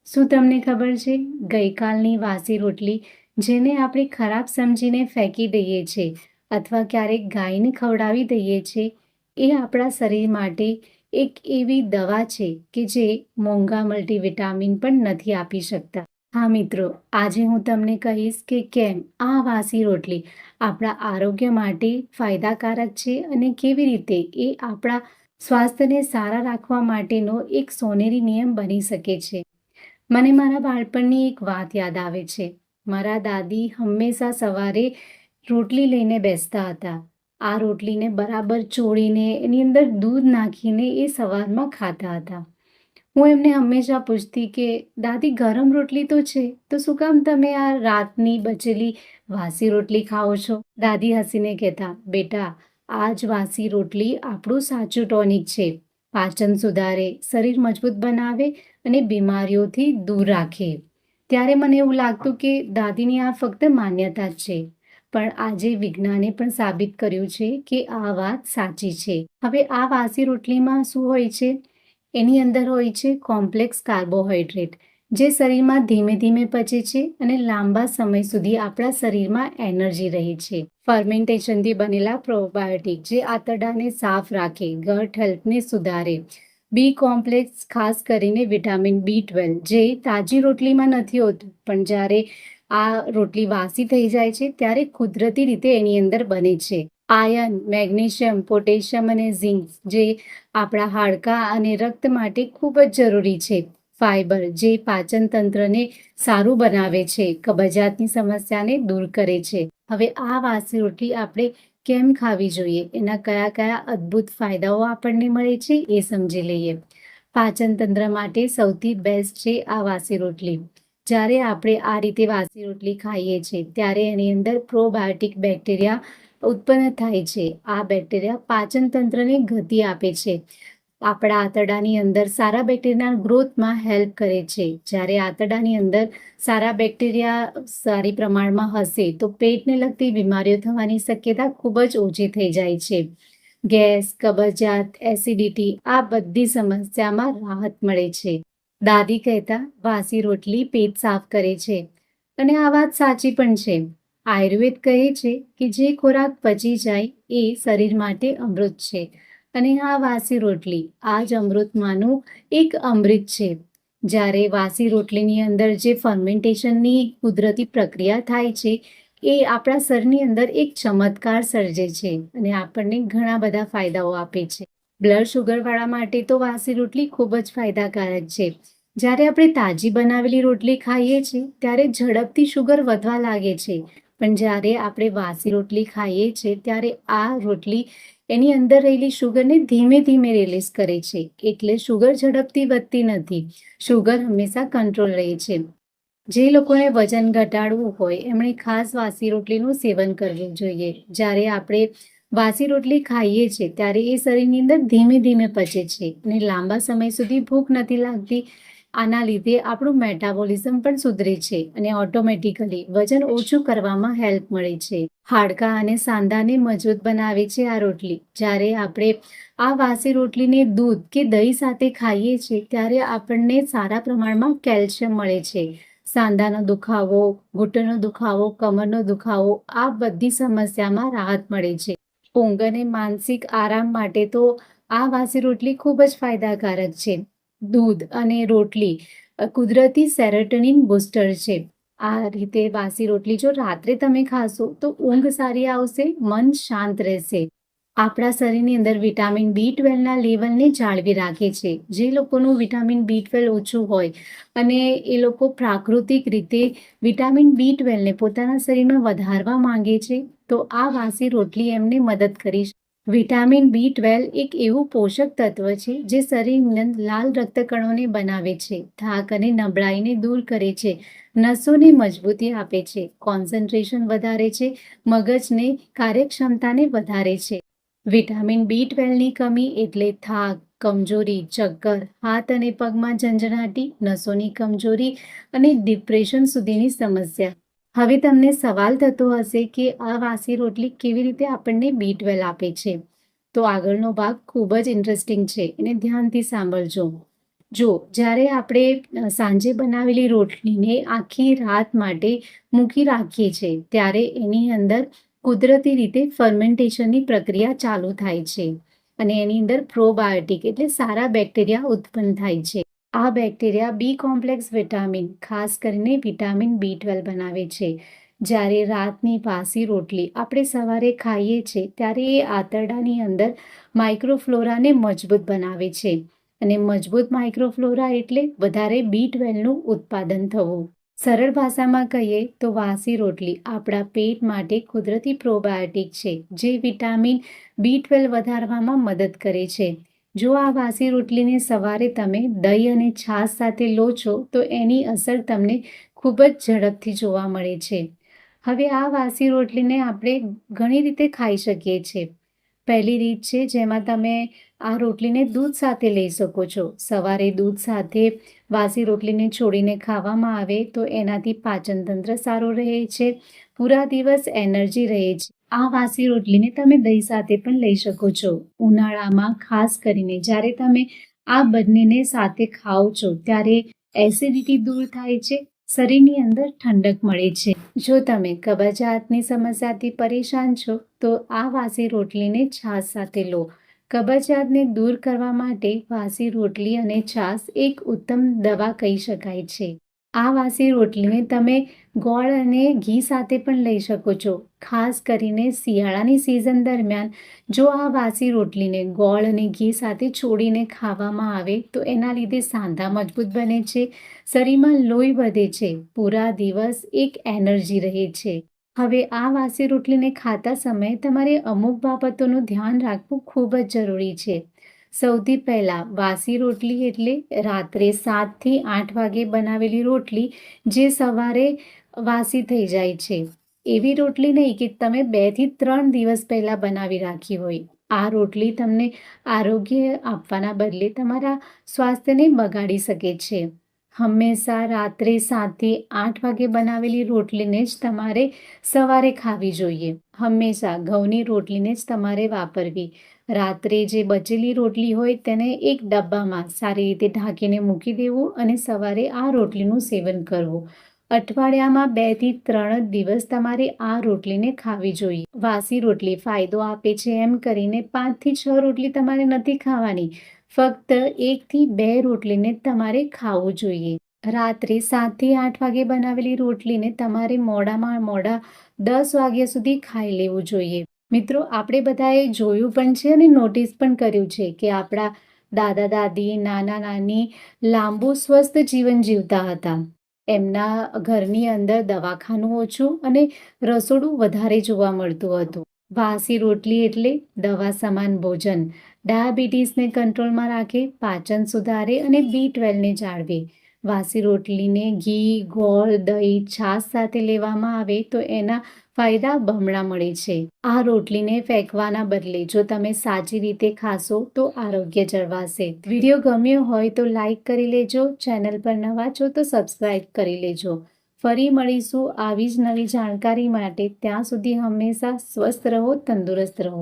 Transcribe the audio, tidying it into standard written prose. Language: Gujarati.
શું તમને ખબર છે, ગઈકાલની વાસી રોટલી જેને આપણે ખરાબ સમજીને ફેંકી દઈએ છીએ અથવા ક્યારેક ગાયને ખવડાવી દઈએ છીએ, એ આપણા શરીર માટે એક એવી દવા છે કે જે મોંઘા મલ્ટીવિટામિન પણ નથી આપી શકતા. હા મિત્રો, આજે હું તમને કહીશ કે કેમ આ વાસી રોટલી આપણા આરોગ્ય માટે ફાયદાકારક છે અને કેવી રીતે એ આપણા સ્વાસ્થ્યને સારા રાખવા માટેનો એક સોનેરી નિયમ બની શકે છે. મને મારા બાળપણની એક વાત યાદ આવે છે. મારા દાદી હંમેશા સવારે રોટલી લઈને બેસતા હતા. આ રોટલીને બરાબર ચોળીને એની અંદર દૂધ નાખીને એ સવારમાં ખાતા હતા. હું એમને હંમેશા પૂછતી કે દાદી, ગરમ રોટલી તો છે, તો શું કામ તમે આ રાતની બચેલી વાસી રોટલી ખાઓ છો? દાદી હસીને કહેતા, બેટા, આ જ વાસી રોટલી આપણું સાચું ટોનિક છે. પાચન સુધારે, શરીર મજબૂત બનાવે અને બીમારીઓથી દૂર રાખે. ત્યારે મને એવું લાગતું કે દાદીની આ ફક્ત માન્યતા જ છે, પણ આજે વિજ્ઞાને પણ સાબિત કર્યું છે કે આ વાત સાચી છે. હવે આ વાસી રોટલીમાં શું હોય છે? એની અંદર હોય છે કોમ્પ્લેક્સ કાર્બોહાઈડ્રેટ, જે શરીરમાં ધીમે ધીમે પચે છે અને લાંબા સમય સુધી આપણા શરીરમાં એનર્જી રહે છે. ફર્મેન્ટેશનથી બનેલા પ્રોબાયોટિક, જે આંતરડાને સાફ રાખે, ગટ હેલ્થને સુધારે. બી કોમ્પ્લેક્સ, ખાસ કરીને વિટામિન B12, જે તાજી રોટલીમાં નથી હોતું, પણ જ્યારે આ રોટલી વાસી થઈ જાય છે ત્યારે કુદરતી રીતે એની અંદર બને છે. આયર્ન, મેગ્નેશિયમ, પોટેશિયમ અને ઝિંક, જે આપણા હાડકાં અને રક્ત માટે ખૂબ જ જરૂરી છે. ફાઇબર, જે પાચન તંત્રને સારું બનાવે છે, કબજિયાતની સમસ્યાને દૂર કરે છે. હવે આ વાસી રોટલી આપણે કેમ ખાવી જોઈએ, એના કયા કયા અદ્ભુત ફાયદાઓ આપણને મળે છે એ સમજી લઈએ. પાચન તંત્ર માટે સૌથી બેસ્ટ છે આ વાસી રોટલી. જ્યારે આપણે આ રીતે વાસી રોટલી ખાઈએ છીએ ત્યારે એની અંદર પ્રોબાયોટિક બેક્ટેરિયા ઉત્પન્ન થાય છે. આ બેક્ટેરિયા પાચન તંત્રને ગતિ આપે છે. આપણા આંતરડાની અંદર સારા બેક્ટેરિયાના ગ્રોથમાં હેલ્પ કરે છે. જ્યારે આંતરડાની અંદર સારા બેક્ટેરિયા સારી પ્રમાણમાં હશે તો પેટને લગતી બીમારીઓ થવાની શક્યતા ખૂબ જ ઓછી થઈ જાય છે. ગેસ, કબજિયાત, એસિડિટી, આ બધી સમસ્યામાં રાહત મળે છે. દાદી કહેતા, વાસી રોટલી પેટ સાફ કરે છે, અને આ વાત સાચી પણ છે. આયુર્વેદ કહે છે કે જે ખોરાક પચી જાય એ શરીર માટે અમૃત છે, અને આ વાસી રોટલી આ જ અમૃતમાંનું એક અમૃત છે. જ્યારે વાસી રોટલીની અંદર જે ફર્મેન્ટેશનની કુદરતી પ્રક્રિયા થાય છે, એ આપણા શરીરની અંદર એક ચમત્કાર સર્જે છે અને આપણને ઘણા બધા ફાયદાઓ આપે છે. બ્લડ શુગરવાળા માટે તો વાસી રોટલી ખૂબ જ ફાયદાકારક છે. જ્યારે આપણે તાજી બનાવેલી રોટલી ખાઈએ છીએ ત્યારે ઝડપથી શુગર વધવા લાગે છે, પણ જ્યારે આપણે વાસી રોટલી ખાઈએ છીએ ત્યારે આ રોટલી એની અંદર રહેલી શુગરને ધીમે ધીમે રિલીઝ કરે છે, એટલે શુગર ઝડપથી વધતી નથી. શુગર હંમેશા કંટ્રોલ રહે છે. જે લોકોને વજન ઘટાડવું હોય એમણે ખાસ વાસી રોટલીનું સેવન કરવું જોઈએ. જ્યારે આપણે વાસી રોટલી ખાઈએ છીએ ત્યારે એ શરીરની અંદર ધીમે ધીમે પચે છે અને લાંબા સમય સુધી ભૂખ નથી લાગતી. આના લીધે આપણું મેટાબોલિઝમ પણ સુધરે છે અને ઓટોમેટિકલી વજન ઓછું કરવામાં હેલ્પ મળે છે. હાડકાં અને સાંધાને મજબૂત બનાવે છે આ રોટલી. જ્યારે આપણે આ વાસી રોટલીને દૂધ કે દહીં સાથે ખાઈએ છીએ ત્યારે આપણને સારા પ્રમાણમાં કેલ્શિયમ મળે છે. સાંધાનો દુખાવો, ઘૂંટણનો દુખાવો, કમરનો દુખાવો, આ બધી સમસ્યામાં રાહત મળે છે. ઊંઘ અને માનસિક આરામ માટે તો આ વાસી રોટલી ખૂબ જ ફાયદાકારક છે. દૂધ અને રોટલી કુદરતી સેરોટોનિન બૂસ્ટર છે. આ રીતે વાસી રોટલી જો રાત્રે તમે ખાશો તો ઊંઘ સારી આવશે, મન શાંત રહેશે. આપણા શરીરની અંદર વિટામિન B12ના લેવલને જાળવી રાખે છે. જે લોકોનું વિટામિન B12 ઓછું હોય અને એ લોકો પ્રાકૃતિક રીતે વિટામિન B12ને પોતાના શરીરમાં વધારવા માંગે છે, તો આ વાસી રોટલી એમને મદદ કરી શકે. વિટામિન B12 એક એવું પોષક તત્વ છે જે શરીરના લાલ રક્તકણોને બનાવે છે, થાક અને નબળાઈને દૂર કરે છે, નસોને મજબૂતી આપે છે, કોન્સન્ટ્રેશન વધારે છે, મગજને કાર્યક્ષમતાને વધારે છે. વિટામિન B12ની કમી એટલે થાક, કમજોરી, ચક્કર, હાથ અને પગમાં ઝંઝણાટી, નસોની કમજોરી અને ડિપ્રેશન સુધીની સમસ્યા. હવે તમને સવાલ થતો હશે કે આ વાસી રોટલી કેવી રીતે આપણને B12 આપે છે? તો આગળનો ભાગ ખૂબ જ ઇન્ટરેસ્ટિંગ છે, એને ધ્યાનથી સાંભળજો. જો જ્યારે આપણે સાંજે બનાવેલી રોટલીને આખી રાત માટે મૂકી રાખીએ છીએ ત્યારે એની અંદર કુદરતી રીતે ફર્મેન્ટેશનની પ્રક્રિયા ચાલુ થાય છે અને એની અંદર પ્રોબાયોટિક એટલે સારા બેક્ટેરિયા ઉત્પન્ન થાય છે. આ બેક્ટેરિયા બી કોમ્પ્લેક્સ વિટામિન ખાસ કરીને વિટામિન B12 બનાવે છે. જ્યારે રાતની વાસી રોટલી આપણે સવારે ખાઈએ છીએ ત્યારે એ આંતરડાની અંદર માઇક્રોફ્લોરાને મજબૂત બનાવે છે અને મજબૂત માઇક્રોફ્લોરા એટલે વધારે B12નું ઉત્પાદન થવું. સરળ ભાષામાં કહીએ તો વાસી રોટલી આપણા પેટ માટે કુદરતી પ્રોબાયોટિક છે જે વિટામિન B12 વધારવામાં મદદ કરે છે. જો આ વાસી રોટલીને સવારે તમે દહીં અને છાશ સાથે લો છો તો એની અસર તમને ખૂબ જ ઝડપથી જોવા મળે છે. હવે આ વાસી રોટલીને આપણે ઘણી રીતે ખાઈ શકીએ છીએ. પહેલી રીત છે જેમાં તમે આ રોટલીને દૂધ સાથે લઈ શકો છો. સવારે દૂધ સાથે વાસી રોટલીને છોડીને ખાવામાં આવે તો એનાથી પાચનતંત્ર સારું રહે છે, પૂરા દિવસ એનર્જી રહે છે. આ વાસી રોટલીને તમે દહીં સાથે પણ લઈ શકો છો. ઉનાળામાં ખાસ કરીને જ્યારે તમે આ બંનેને સાથે ખાઓ છો ત્યારે એસિડિટી દૂર થાય છે, શરીરની અંદર ઠંડક મળે છે. જો તમે કબજિયાતની સમસ્યાથી પરેશાન છો તો આ વાસી રોટલીને છાશ સાથે લો. કબજિયાતને દૂર કરવા માટે વાસી રોટલી અને છાશ એક ઉત્તમ દવા કહી શકાય છે. આ વાસી રોટલીને તમે ગોળ અને ઘી સાથે પણ લઈ શકો છો. ખાસ કરીને શિયાળાની સિઝન દરમિયાન જો આ વાસી રોટલીને ગોળ અને ઘી સાથે છોડીને ખાવામાં આવે તો એના લીધે સાંધા મજબૂત બને છે, શરીરમાં લોહી વધે છે, પૂરા દિવસ એક એનર્જી રહે છે. હવે આ વાસી રોટલીને ખાતા સમયે તમારે અમુક બાબતોનું ધ્યાન રાખવું ખૂબ જ જરૂરી છે. સૌથી પહેલાં વાસી રોટલી એટલે રાત્રે 7થી 8 વાગે બનાવેલી રોટલી જે સવારે વાસી થઈ જાય છે. એવી રોટલી નહીં કે તમે 2થી 3 દિવસ પહેલાં બનાવી રાખી હોય. આ રોટલી તમને આરોગ્ય આપવાના બદલે તમારા સ્વાસ્થ્યને બગાડી શકે છે. હંમેશા રાત્રે 7થી 8 વાગે બનાવેલી રોટલીને જ તમારે સવારે ખાવી જોઈએ. હંમેશા ઘઉંની રોટલીને જ તમારે વાપરવી. રાત્રે જે બચેલી રોટલી હોય તેને એક ડબ્બામાં સારી રીતે ઢાંકીને મૂકી દેવું અને સવારે આ રોટલીનું સેવન કરવું. અઠવાડિયામાં 2થી 3 જ દિવસ તમારે આ રોટલીને ખાવી જોઈએ. વાસી રોટલી ફાયદો આપે છે એમ કરીને 5થી 6 રોટલી તમારે નથી ખાવાની. ફક્ત 1થી 2 રોટલીને તમારે ખાવું જોઈએ. રાત્રે 7થી 8 વાગે બનાવેલી રોટલીને તમારે મોડામાં મોડા 10 વાગ્યા સુધી ખાઈ લેવું જોઈએ. મિત્રો, આપણે બધાએ જોયું પણ છે અને નોટિસ પણ કર્યું છે કે આપણા દાદા દાદી, નાના નાની લાંબુ સ્વસ્થ જીવન જીવતા હતા. એમના ઘરની અંદર દવાખાનું ઓછું અને રસોડું વધારે જોવા મળતું હતું. વાસી રોટલી એટલે દવા સમાન ભોજન. ડાયાબિટીસને કંટ્રોલમાં રાખે, પાચન સુધારે અને B12ને જાળવે. વાસી રોટલીને ઘી, ગોળ, દહીં, છાશ સાથે લેવામાં આવે તો એના ફાયદા બમણા મળે છે. આ રોટલીને ફેંકવાના બદલે જો તમે સાચી રીતે ખાશો તો આરોગ્ય જળવાશે. વિડીયો ગમ્યો હોય તો લાઈક કરી લેજો. ચેનલ પર નવા છો તો સબસ્ક્રાઈબ કરી લેજો. ફરી મળીશું આવી જ નવી જાણકારી માટે. ત્યાં સુધી હંમેશા સ્વસ્થ રહો, તંદુરસ્ત રહો.